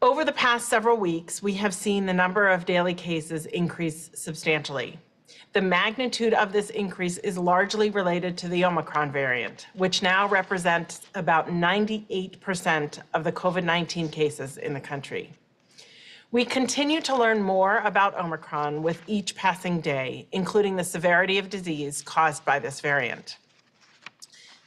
Over the past several weeks, we have seen the number of daily cases increase substantially. The magnitude of this increase is largely related to the Omicron variant, which now represents about 98% of the COVID-19 cases in the country. We continue to learn more about Omicron with each passing day, including the severity of disease caused by this variant.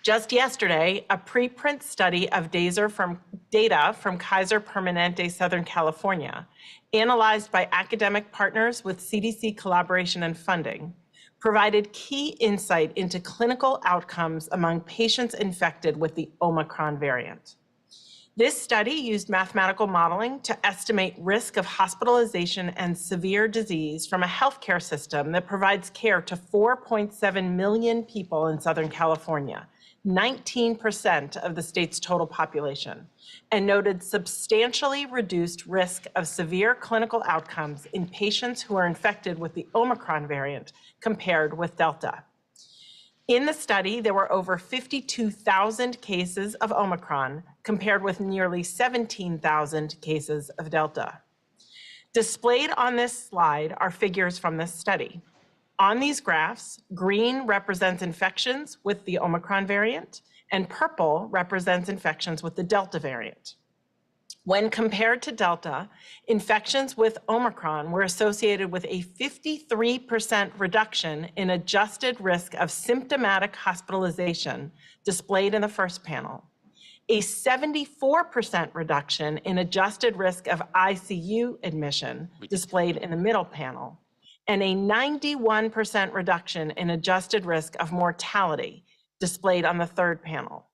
Just yesterday, a preprint study of data from Kaiser Permanente Southern California, analyzed by academic partners with CDC collaboration and funding, provided key insight into clinical outcomes among patients infected with the Omicron variant. This study used mathematical modeling to estimate risk of hospitalization and severe disease from a healthcare system that provides care to 4.7 million people in Southern California, 19% of the state's total population, and noted substantially reduced risk of severe clinical outcomes in patients who are infected with the Omicron variant compared with Delta. In the study, there were over 52,000 cases of Omicron compared with nearly 17,000 cases of Delta. Displayed on this slide are figures from this study. On these graphs, green represents infections with the Omicron variant, and purple represents infections with the Delta variant. When compared to Delta, infections with Omicron were associated with a 53% reduction in adjusted risk of symptomatic hospitalization, displayed in the first panel, a 74% reduction in adjusted risk of ICU admission, displayed in the middle panel, and a 91% reduction in adjusted risk of mortality, displayed on the third panel.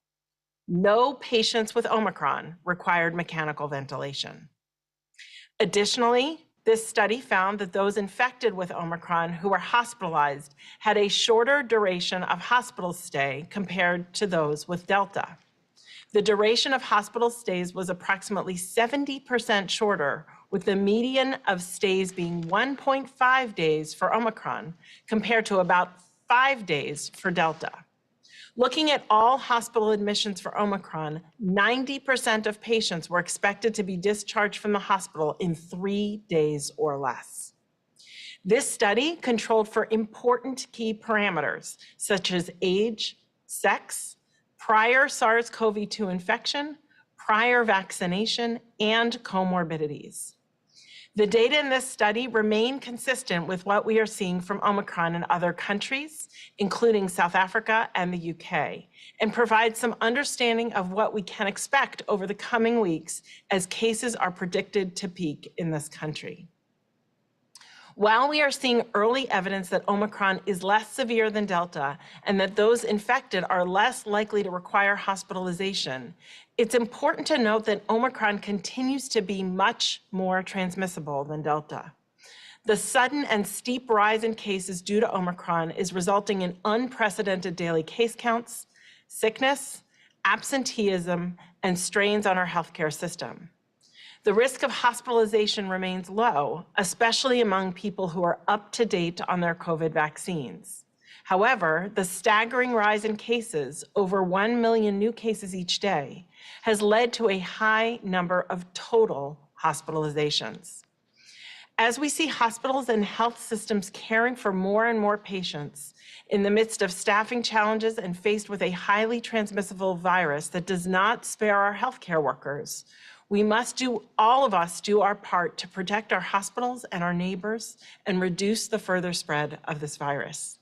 No patients with Omicron required mechanical ventilation. Additionally, this study found that those infected with Omicron who were hospitalized had a shorter duration of hospital stay compared to those with Delta. The duration of hospital stays was approximately 70% shorter, with the median of stays being 1.5 days for Omicron compared to about 5 days for Delta. Looking at all hospital admissions for Omicron, 90% of patients were expected to be discharged from the hospital in 3 days or less. This study controlled for important key parameters, such as age, sex, prior SARS-CoV-2 infection, prior vaccination, and comorbidities. The data in this study remain consistent with what we are seeing from Omicron in other countries, including South Africa and the UK, and provide some understanding of what we can expect over the coming weeks as cases are predicted to peak in this country. While we are seeing early evidence that Omicron is less severe than Delta and that those infected are less likely to require hospitalization, it's important to note that Omicron continues to be much more transmissible than Delta. The sudden and steep rise in cases due to Omicron is resulting in unprecedented daily case counts, sickness, absenteeism, and strains on our healthcare system. The risk of hospitalization remains low, especially among people who are up to date on their COVID vaccines. However, the staggering rise in cases, over 1 million new cases each day, has led to a high number of total hospitalizations. As we see hospitals and health systems caring for more and more patients in the midst of staffing challenges and faced with a highly transmissible virus that does not spare our healthcare workers, all of us do our part to protect our hospitals and our neighbors and reduce the further spread of this virus.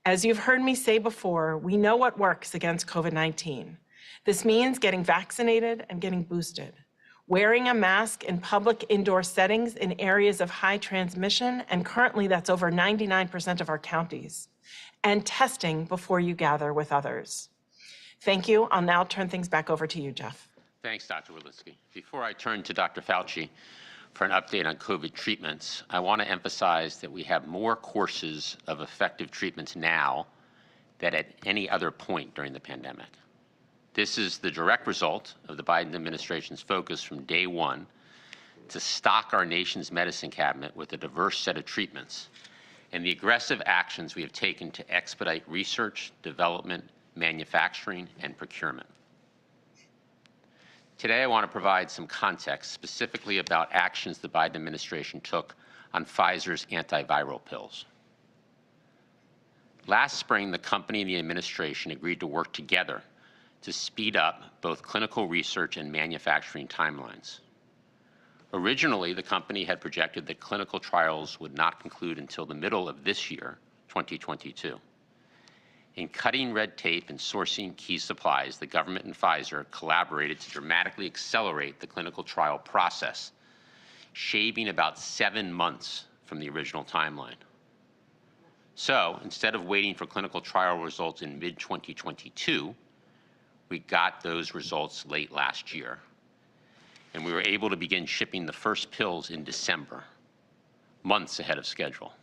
As you've heard me say before, we know what works against COVID-19. This means getting vaccinated and getting boosted, wearing a mask in public indoor settings in areas of high transmission, and currently that's over 99% of our counties, and testing before you gather with others. Thank you. I'll now turn things back over to you, Jeff. Thanks, Dr. Wolitzki. Before I turn to Dr. Fauci for an update on COVID treatments, I want to emphasize that we have more courses of effective treatments now than at any other point during the pandemic. This is the direct result of the Biden administration's focus from day one to stock our nation's medicine cabinet with a diverse set of treatments and the aggressive actions we have taken to expedite research, development, manufacturing, and procurement. Today, I want to provide some context specifically about actions the Biden administration took on Pfizer's antiviral pills. Last spring, the company and the administration agreed to work together to speed up both clinical research and manufacturing timelines. Originally, the company had projected that clinical trials would not conclude until the middle of this year, 2022. In cutting red tape and sourcing key supplies, the government and Pfizer collaborated to dramatically accelerate the clinical trial process, shaving about 7 months from the original timeline. So, instead of waiting for clinical trial results in mid-2022, we got those results late last year, and we were able to begin shipping the first pills in December, months ahead of schedule.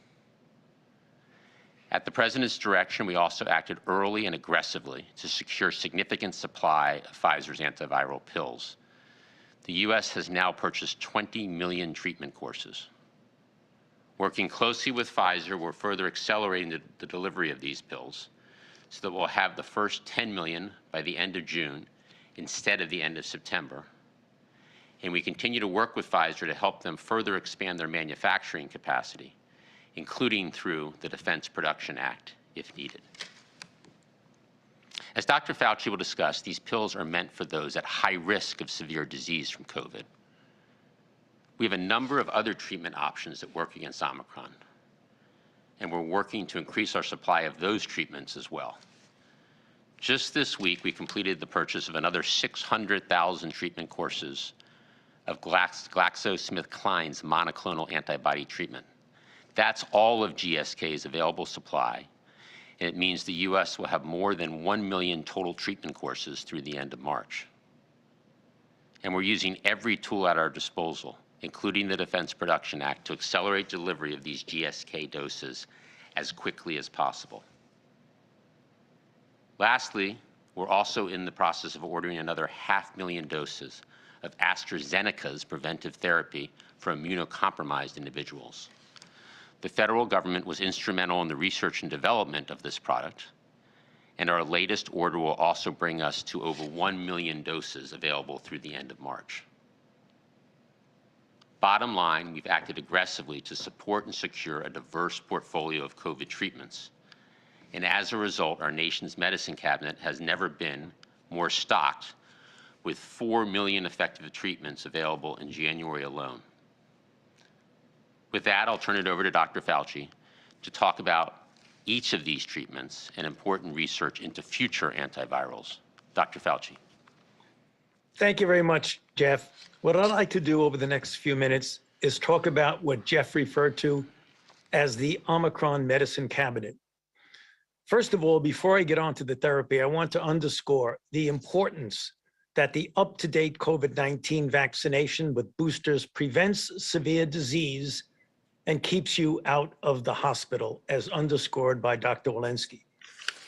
At the President's direction, we also acted early and aggressively to secure significant supply of Pfizer's antiviral pills. The U.S. has now purchased 20 million treatment courses. Working closely with Pfizer, we're further accelerating the delivery of these pills so that we'll have the first 10 million by the end of June instead of the end of September. And we continue to work with Pfizer to help them further expand their manufacturing capacity, including through the Defense Production Act, if needed. As Dr. Fauci will discuss, these pills are meant for those at high risk of severe disease from COVID. We have a number of other treatment options that work against Omicron, and we're working to increase our supply of those treatments as well. Just this week, we completed the purchase of another 600,000 treatment courses of GlaxoSmithKline's monoclonal antibody treatment. That's all of GSK's available supply, and it means the U.S. will have more than 1 million total treatment courses through the end of March. And we're using every tool at our disposal, including the Defense Production Act, to accelerate delivery of these GSK doses as quickly as possible. Lastly, we're also in the process of ordering another 500,000 doses of AstraZeneca's preventive therapy for immunocompromised individuals. The federal government was instrumental in the research and development of this product, and our latest order will also bring us to over 1 million doses available through the end of March. Bottom line, we've acted aggressively to support and secure a diverse portfolio of COVID treatments. And as a result, our nation's medicine cabinet has never been more stocked, with 4 million effective treatments available in January alone. With that, I'll turn it over to Dr. Fauci to talk about each of these treatments and important research into future antivirals. Dr. Fauci. Thank you very much, Jeff. What I'd like to do over the next few minutes is talk about what Jeff referred to as the Omicron Medicine Cabinet. First of all, before I get on to the therapy, I want to underscore the importance that the up-to-date COVID-19 vaccination with boosters prevents severe disease and keeps you out of the hospital, as underscored by Dr. Walensky.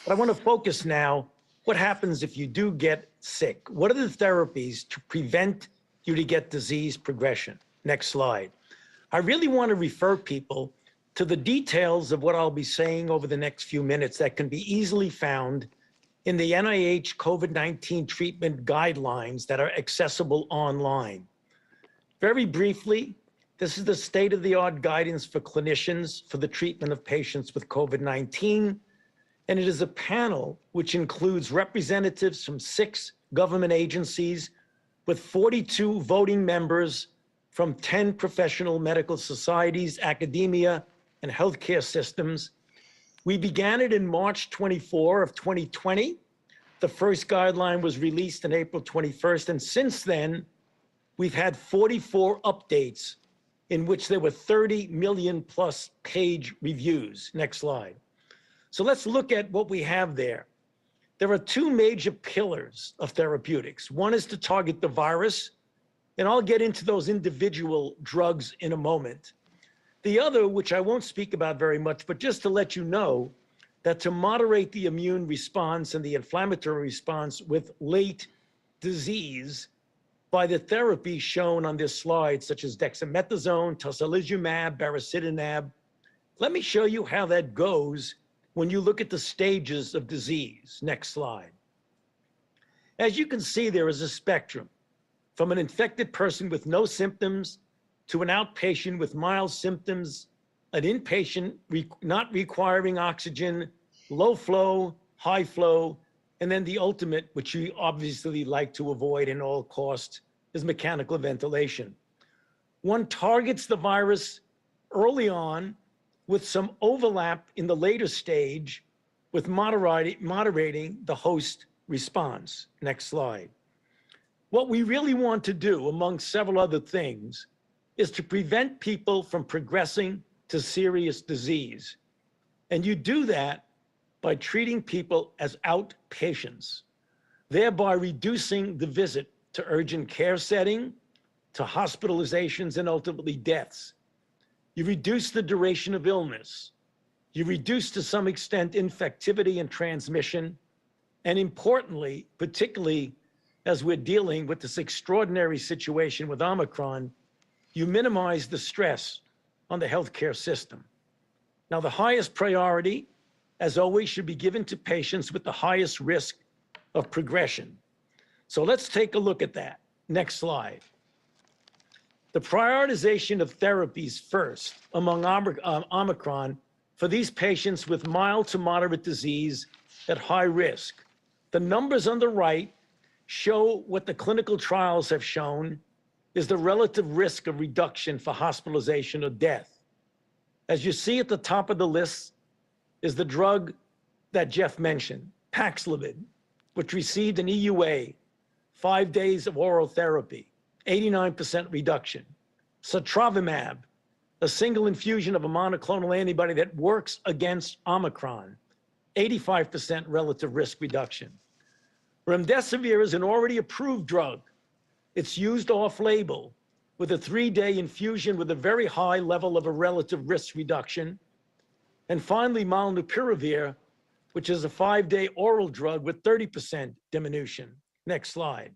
But I want to focus now, what happens if you do get sick? What are the therapies to prevent you to get disease progression? Next slide. I really want to refer people to the details of what I'll be saying over the next few minutes that can be easily found in the NIH COVID-19 treatment guidelines that are accessible online. Very briefly, this is the state-of-the-art guidance for clinicians for the treatment of patients with COVID-19, and it is a panel which includes representatives from 6 government agencies with 42 voting members from 10 professional medical societies, academia, and healthcare systems. We began it in March 24 of 2020. The first guideline was released on April 21st, and since then, we've had 44 updates in which there were 30 million plus page reviews. Next slide. So let's look at what we have there. There are 2 major pillars of therapeutics. One is to target the virus, and I'll get into those individual drugs in a moment. The other, which I won't speak about very much, but just to let you know that to moderate the immune response and the inflammatory response with late disease by the therapies shown on this slide, such as dexamethasone, tocilizumab, baricitinib. Let me show you how that goes when you look at the stages of disease. Next slide. As you can see, there is a spectrum. from an infected person with no symptoms to an outpatient with mild symptoms, an inpatient not requiring oxygen, low flow, high flow, and then the ultimate, which you obviously like to avoid at all costs, is mechanical ventilation. One targets the virus early on with some overlap in the later stage with moderating the host response. Next slide. What we really want to do, among several other things, is to prevent people from progressing to serious disease. And you do that by treating people as outpatients, thereby reducing the visit to urgent care setting, to hospitalizations, and ultimately deaths. You reduce the duration of illness. You reduce, to some extent, infectivity and transmission. And importantly, particularly as we're dealing with this extraordinary situation with Omicron, you minimize the stress on the healthcare system. Now, the highest priority, as always, should be given to patients with the highest risk of progression. So let's take a look at that. Next slide. The prioritization of therapies first among Omicron for these patients with mild to moderate disease at high risk. The numbers on the right show what the clinical trials have shown is the relative risk of reduction for hospitalization or death. As you see at the top of the list is the drug that Jeff mentioned, Paxlovid, which received an EUA, 5 days of oral therapy, 89% reduction. Sotrovimab, a single infusion of a monoclonal antibody that works against Omicron, 85% relative risk reduction. Remdesivir is an already approved drug. It's used off-label with a 3-day infusion with a very high level of a relative risk reduction. And finally, molnupiravir, which is a 5-day oral drug with 30% diminution. Next slide.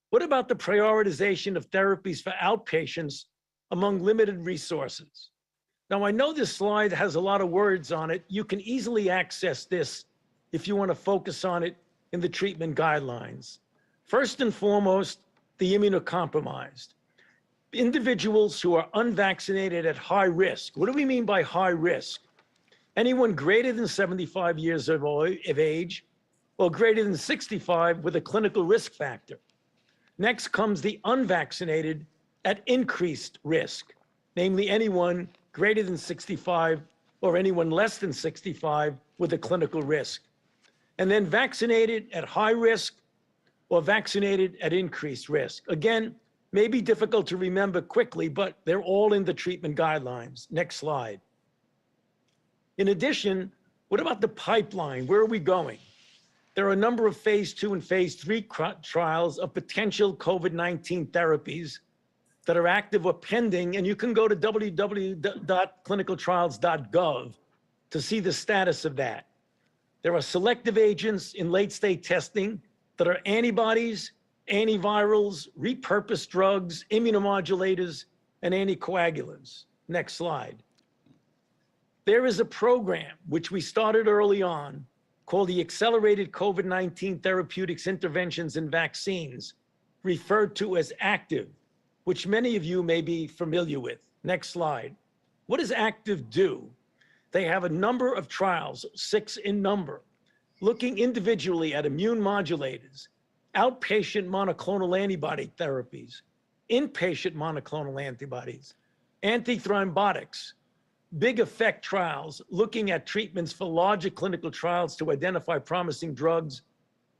What about the prioritization of therapies for outpatients among limited resources? Now, I know this slide has a lot of words on it. You can easily access this if you want to focus on it in the treatment guidelines. First and foremost, the immunocompromised. Individuals who are unvaccinated at high risk. What do we mean by high risk? Anyone greater than 75 years of age or greater than 65 with a clinical risk factor. Next comes the unvaccinated at increased risk, namely anyone greater than 65 or anyone less than 65 with a clinical risk. And then vaccinated at high risk or vaccinated at increased risk. Again, may be difficult to remember quickly, but they're all in the treatment guidelines. Next slide. In addition, what about the pipeline? Where are we going? There are a number of phase 2 and phase 3 trials of potential COVID-19 therapies that are active or pending, and you can go to www.clinicaltrials.gov to see the status of that. There are selective agents in late-stage testing that are antibodies, antivirals, repurposed drugs, immunomodulators, and anticoagulants. Next slide. There is a program which we started early on called the Accelerated COVID-19 Therapeutics Interventions and Vaccines, referred to as ACTIVE, which many of you may be familiar with. Next slide. What does ACTIVE do? They have a number of trials, 6 in number, looking individually at immune modulators, outpatient monoclonal antibody therapies, inpatient monoclonal antibodies, antithrombotics, big effect trials looking at treatments for larger clinical trials to identify promising drugs,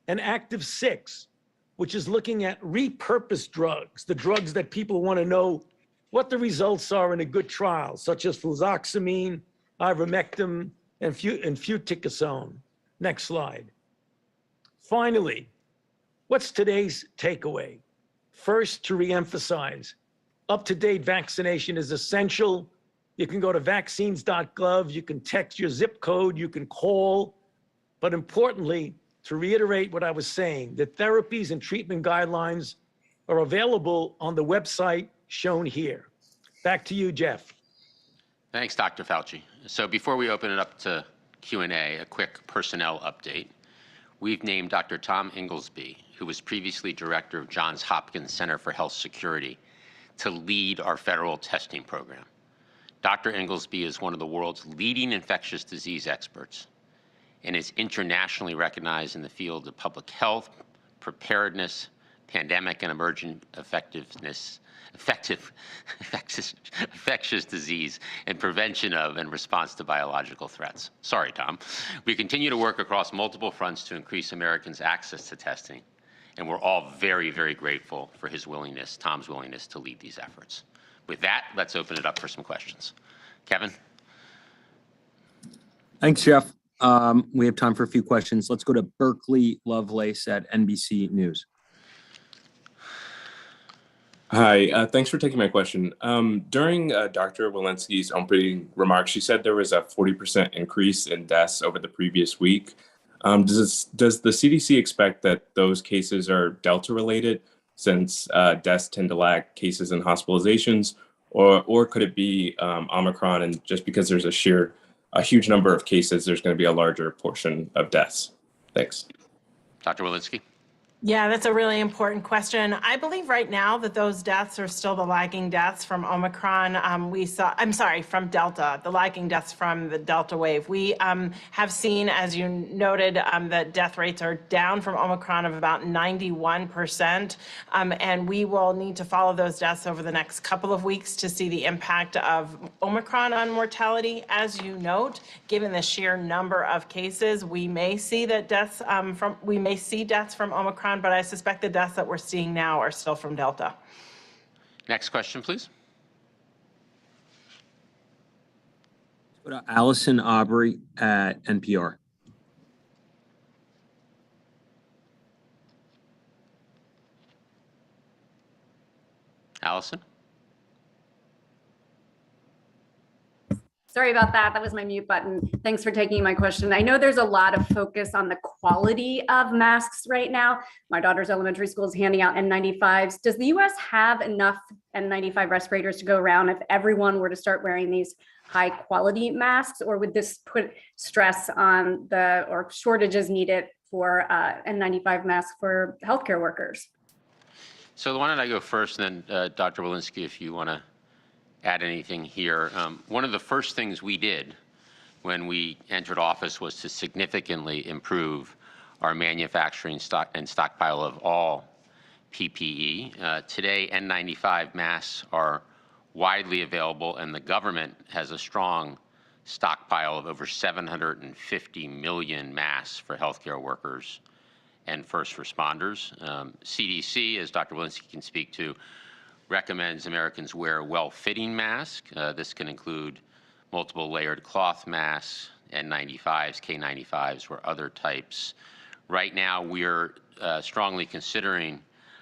and Active 6, which is looking at repurposed drugs, the drugs that people want to know what the results are in a good trial, such as fluvoxamine, ivermectin, and fluticasone. Next slide. Finally, what's today's takeaway? First, to reemphasize, up-to-date vaccination is essential. You can go to vaccines.gov, you can text your zip code, you can call, but importantly, to reiterate what I was saying, the therapies and treatment guidelines are available on the website shown here. Back to you, Jeff. Thanks, Dr. Fauci. So before we open it up to Q&A, a quick personnel update. we've named Dr. Tom Inglesby, who was previously director of Johns Hopkins Center for Health Security, to lead our federal testing program. Dr. Inglesby is one of the world's leading infectious disease experts and is internationally recognized in the field of public health, preparedness, pandemic and emergent infectious disease, and prevention of and response to biological threats. Sorry, Tom. We continue to work across multiple fronts to increase Americans' access to testing, and we're all very, very grateful for his willingness, Tom's willingness, to lead these efforts. With that, let's open it up for some questions. Kevin? Thanks, Jeff. We have time for a few questions. Let's go to Berkeley Lovelace at NBC News. Hi, thanks for taking my question. During Dr. Walensky's opening remarks, she said there was a 40% increase in deaths over the previous week. Does the CDC expect that those cases are Delta related, since deaths tend to lag cases and hospitalizations, or could it be Omicron, and just because there's a huge number of cases, there's going to be a larger portion of deaths? Thanks. Dr. Walensky? Yeah, that's a really important question. I believe right now that those deaths are still the lagging deaths from Omicron. From Delta, the lagging deaths from the Delta wave. We have seen, as you noted, that death rates are down from Omicron of about 91%. And we will need to follow those deaths over the next couple of weeks to see the impact of Omicron on mortality. As you note, given the sheer number of cases, we may see that deaths from Omicron, but I suspect the deaths that we're seeing now are still from Delta. Next question, please. Let's go to Allison Aubrey at NPR. Allison? Sorry about that. That was my mute button. Thanks for taking my question. I know there's a lot of focus on the quality of masks right now. My daughter's elementary school is handing out N95s. Does the US have enough N95 respirators to go around if everyone were to start wearing these high quality masks, or would this put stress on or shortages needed for N95 masks for healthcare workers? So why don't I go first, and then Dr. Walensky, if you want to add anything here. One of the first things we did when we entered office was to significantly improve our manufacturing stock and stockpile of all PPE. Today, N95 masks are widely available, and the government has a strong stockpile of over 750 million masks for healthcare workers and first responders. CDC, as Dr. Walensky can speak to, recommends Americans wear a well-fitting mask. This can include multiple layered cloth masks, N95s, K95s, or other types. Right now, we're strongly considering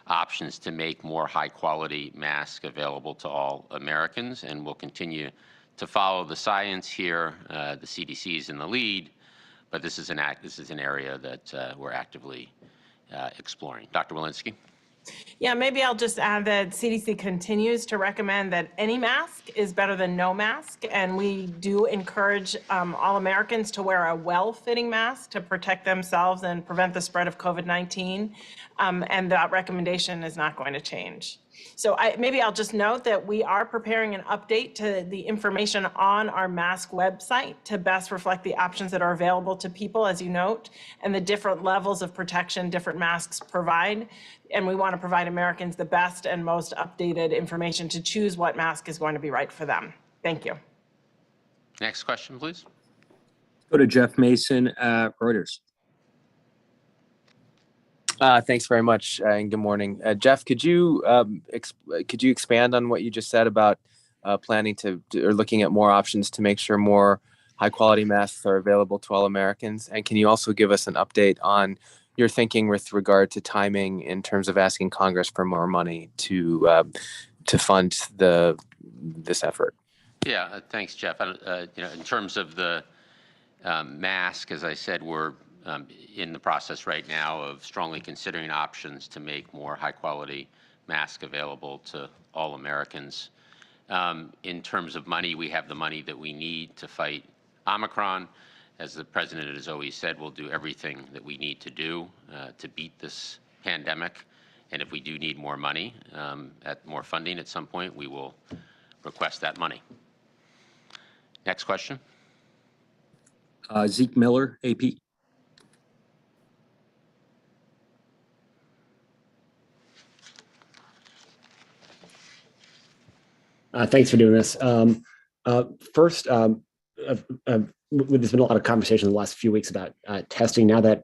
options to make more high-quality masks available to all Americans, and we'll continue to follow the science here. The CDC is in the lead, but this is an area that we're actively exploring. Dr. Walensky? Yeah, maybe I'll just add that CDC continues to recommend that any mask is better than no mask, and we do encourage all Americans to wear a well-fitting mask to protect themselves and prevent the spread of COVID-19, and that recommendation is not going to change. So maybe I'll just note that we are preparing an update to the information on our mask website to best reflect the options that are available to people, as you note, and the different levels of protection different masks provide. And we want to provide Americans the best and most updated information to choose what mask is going to be right for them. Thank you. Next question, please. Let's go to Jeff Mason at Reuters. Thanks very much, and good morning. Jeff, could you expand on what you just said about planning or looking at more options to make sure more high quality masks are available to all Americans? And can you also give us an update on your thinking with regard to timing in terms of asking Congress for more money to fund this effort? Yeah, thanks, Jeff. In terms of the mask, as I said, we're in the process right now of strongly considering options to make more high-quality masks available to all Americans. In terms of money, we have the money that we need to fight Omicron. As the president has always said, we'll do everything that we need to do to beat this pandemic. And if we do need more money, more funding at some point, we will request that money. Next question. Zeke Miller, AP. Thanks for doing this. First, there's been a lot of conversation in the last few weeks about testing. Now that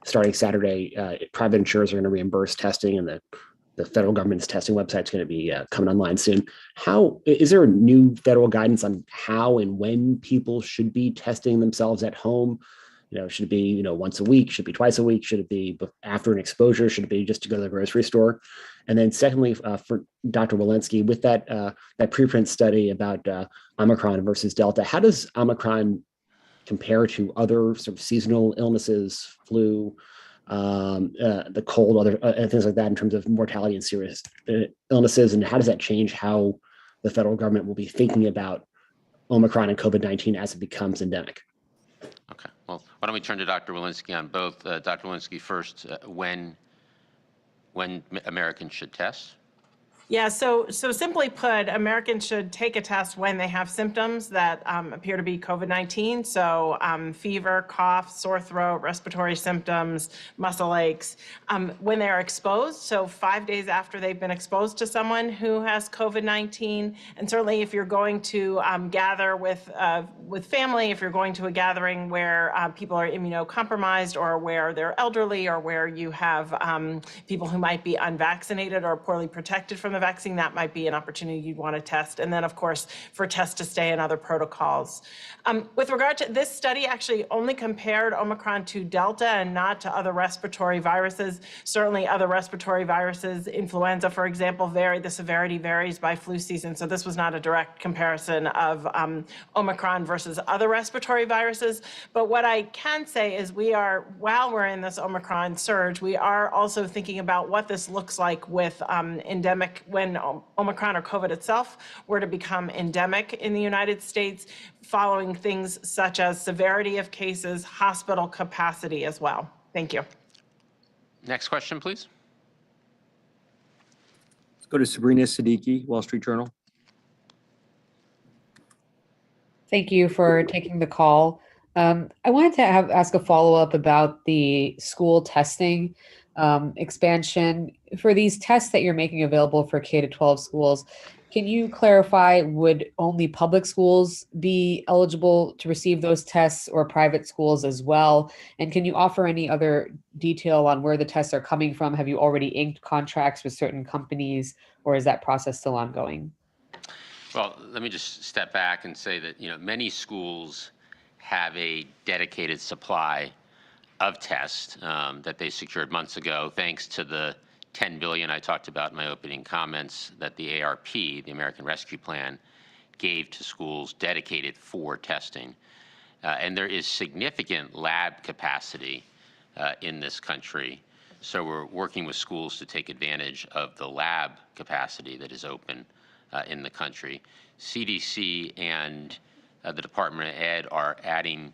starting Saturday, private insurers are going to reimburse testing, and the federal government's testing website is going to be coming online soon. How is there a new federal guidance on how and when people should be testing themselves at home? Should it be once a week? Should it be twice a week? Should it be after an exposure? Should it be just to go to the grocery store? And then secondly, for Dr. Walensky, with that preprint study about Omicron versus Delta, how does Omicron compare to other sort of seasonal illnesses, flu, the cold, other things like that, in terms of mortality and serious illnesses? And how does that change how the federal government will be thinking about Omicron and COVID-19 as it becomes endemic? Okay. Well, why don't we turn to Dr. Walensky on both. Dr. Walensky first, when Americans should test? Yeah, so simply put, Americans should take a test when they have symptoms that appear to be COVID-19. So fever, cough, sore throat, respiratory symptoms, muscle aches. When they're exposed, so 5 days after they've been exposed to someone who has COVID-19, and certainly if you're going to gather with family, if you're going to a gathering where people are immunocompromised, or where they're elderly, or where you have people who might be unvaccinated or poorly protected from the vaccine, that might be an opportunity you'd want to test. And then, of course, for test to stay and other protocols. With regard to this study, actually only compared Omicron to Delta and not to other respiratory viruses. Certainly other respiratory viruses, influenza, for example, the severity varies by flu season. So this was not a direct comparison of Omicron versus other respiratory viruses. But what I can say is while we're in this Omicron surge, we are also thinking about what this looks like with endemic, when Omicron or COVID itself were to become endemic in the United States, following things such as severity of cases, hospital capacity as well. Thank you. Next question, please. Let's go to Sabrina Siddiqui, Wall Street Journal. Thank you for taking the call. I wanted to ask a follow-up about the school testing expansion. For these tests that you're making available for K-12 schools, can you clarify, would only public schools be eligible to receive those tests, or private schools as well? And can you offer any other detail on where the tests are coming from? Have you already inked contracts with certain companies, or is that process still ongoing? Well, let me just step back and say that many schools have a dedicated supply of tests that they secured months ago, thanks to the $10 billion I talked about in my opening comments that the ARP, the American Rescue Plan, gave to schools dedicated for testing. And there is significant lab capacity in this country. So we're working with schools to take advantage of the lab capacity that is open in the country. CDC and the Department of Ed are adding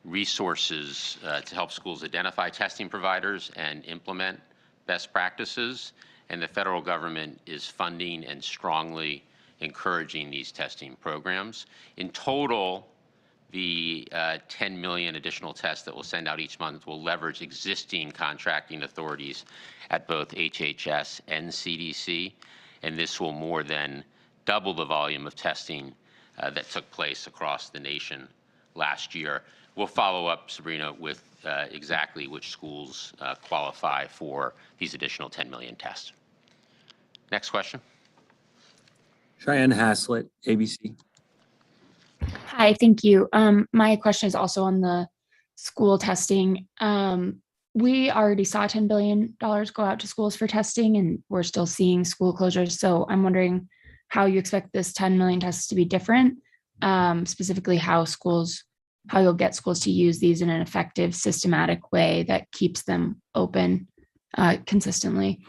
resources to help schools identify testing providers and implement best practices, and the federal government is funding and strongly encouraging these testing programs. In total, the 10 million additional tests that we'll send out each month will leverage existing contracting authorities at both HHS and CDC, and this will more than double the volume of testing that took place across the nation last year. We'll follow up, Sabrina, with exactly which schools qualify for these additional 10 million tests. Next question. Cheyenne Haslett, ABC. Hi, thank you. My question is also on the school testing. We already saw $10 billion go out to schools for testing, and we're still seeing school closures. So I'm wondering how you expect this 10 million tests to be different, specifically how you'll get schools to use these in an effective, systematic way that keeps them open consistently.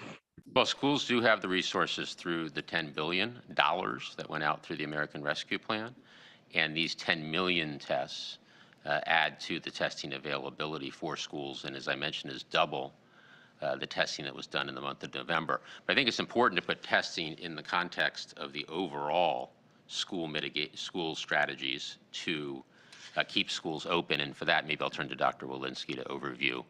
Well, schools do have the resources through the $10 billion that went out through the American Rescue Plan, and these 10 million tests add to the testing availability for schools, and as I mentioned, is double the testing that was done in the month of November. But I think it's important to put testing in the context of the overall school strategies to keep schools open. And for that, maybe I'll turn to Dr. Walensky to overview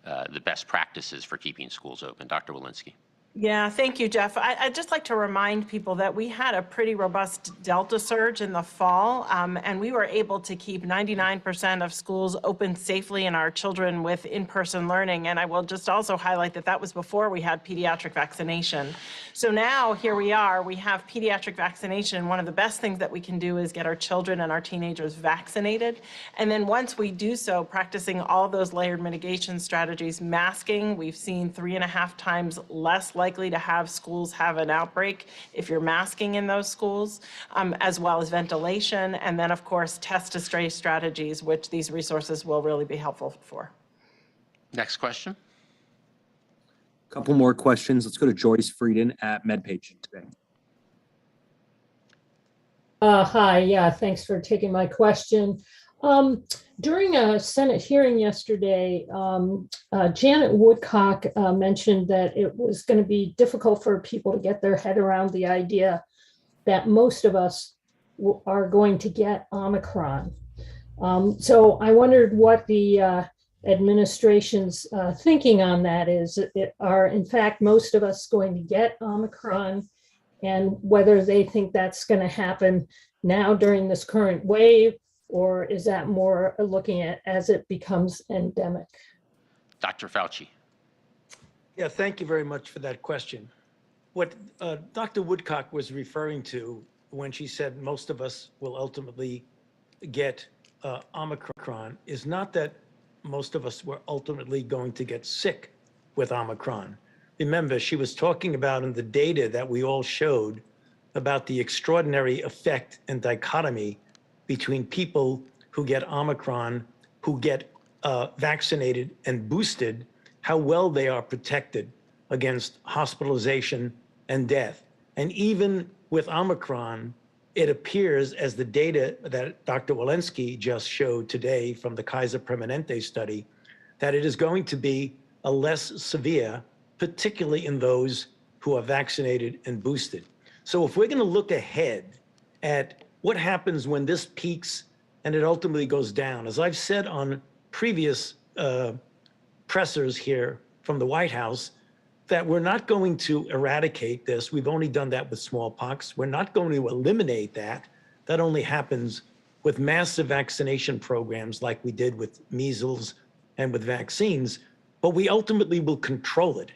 the best practices for keeping schools open. Dr. Walensky. Yeah, thank you, Jeff. I'd just like to remind people that we had a pretty robust Delta surge in the fall, and we were able to keep 99% of schools open safely and our children with in-person learning. And I will just also highlight that that was before we had pediatric vaccination. So now here we are, we have pediatric vaccination. One of the best things that we can do is get our children and our teenagers vaccinated. And then once we do so, practicing all those layered mitigation strategies, masking, we've seen 3.5 times less likely to have schools have an outbreak if you're masking in those schools, as well as ventilation, and then of course test to stray strategies, which these resources will really be helpful for. Next question. Couple more questions. Let's go to Joyce Frieden at MedPage today. Hi, yeah, thanks for taking my question. During a Senate hearing yesterday, Janet Woodcock mentioned that it was going to be difficult for people to get their head around the idea that most of us are going to get Omicron. So I wondered what the administration's thinking on that is. Are in fact most of us going to get Omicron, and whether they think that's going to happen now during this current wave, or is that more looking at as it becomes endemic? Dr. Fauci. Yeah, thank you very much for that question. What Dr. Woodcock was referring to when she said most of us will ultimately get Omicron is not that most of us were ultimately going to get sick with Omicron. Remember, she was talking about in the data that we all showed about the extraordinary effect and dichotomy between people who get Omicron, who get vaccinated and boosted, how well they are protected against hospitalization and death. And even with Omicron, it appears, as the data that Dr. Walensky just showed today from the Kaiser Permanente study, that it is going to be a less severe, particularly in those who are vaccinated and boosted. So if we're going to look ahead at what happens when this peaks and it ultimately goes down, as I've said on previous pressers here from the White House, that we're not going to eradicate this. We've only done that with smallpox. We're not going to eliminate that. That only happens with massive vaccination programs like we did with measles and with vaccines, but we ultimately will control it.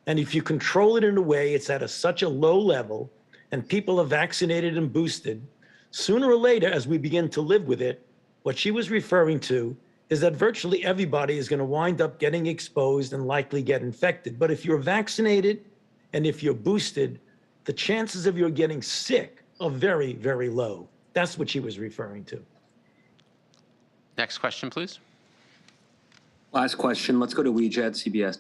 And if you control it in a way, it's at such a low level and people are vaccinated and boosted, sooner or later, as we begin to live with it, what she was referring to is that virtually everybody is going to wind up getting exposed and likely get infected. But if you're vaccinated and if you're boosted, the chances of you getting sick are very, very low. That's what she was referring to. Next question, please. Last question. Let's go to Ouija at CBS.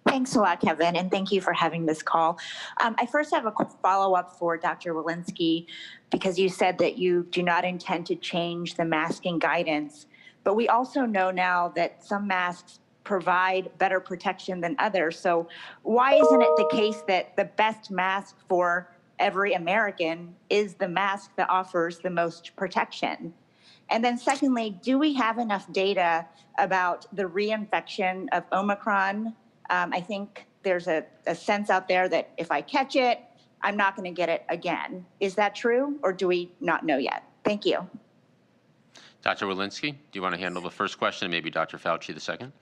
Thanks a lot, Kevin, and thank you for having this call. I first have a follow-up for Dr. Walensky, because you said that you do not intend to change the masking guidance, but we also know now that some masks provide better protection than others. So why isn't it the case that the best mask for every American is the mask that offers the most protection? And then secondly, do we have enough data about the reinfection of Omicron? I think there's a sense out there that if I catch it, I'm not going to get it again. Is that true, or do we not know yet? Thank you. Dr. Walensky, do you want to handle the first question and maybe Dr. Fauci the second?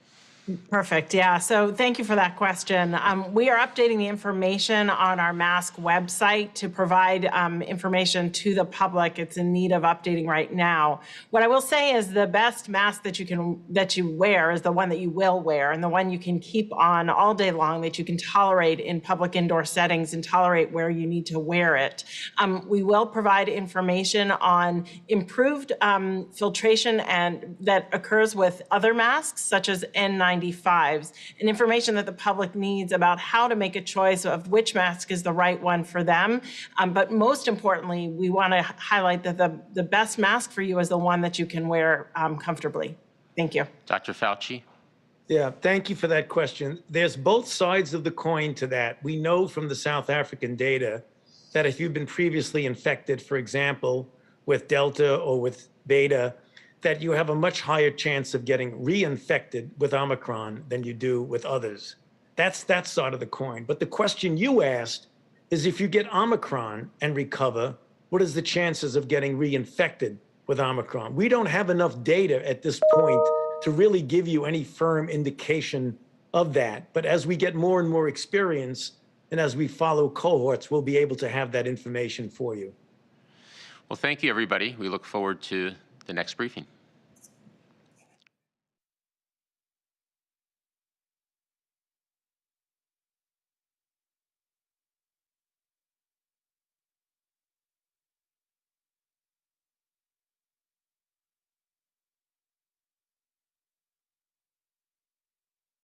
Perfect. Yeah. So thank you for that question. We are updating the information on our mask website to provide information to the public. It's in need of updating right now. What I will say is the best mask that you wear is the one that you will wear, and the one you can keep on all day long, that you can tolerate in public indoor settings and tolerate where you need to wear it. We will provide information on improved filtration and that occurs with other masks, such as N95 N95s, and information that the public needs about how to make a choice of which mask is the right one for them. But most importantly, we want to highlight that the best mask for you is the one that you can wear comfortably. Thank you. Dr. Fauci? Yeah, thank you for that question. There's both sides of the coin to that. We know from the South African data that if you've been previously infected, for example, with Delta or with Beta, that you have a much higher chance of getting reinfected with Omicron than you do with others. That's that side of the coin. But the question you asked is if you get Omicron and recover, what is the chances of getting reinfected with Omicron? We don't have enough data at this point to really give you any firm indication of that. But as we get more and more experience and as we follow cohorts, we'll be able to have that information for you. Well, thank you, everybody. We look forward to the next briefing.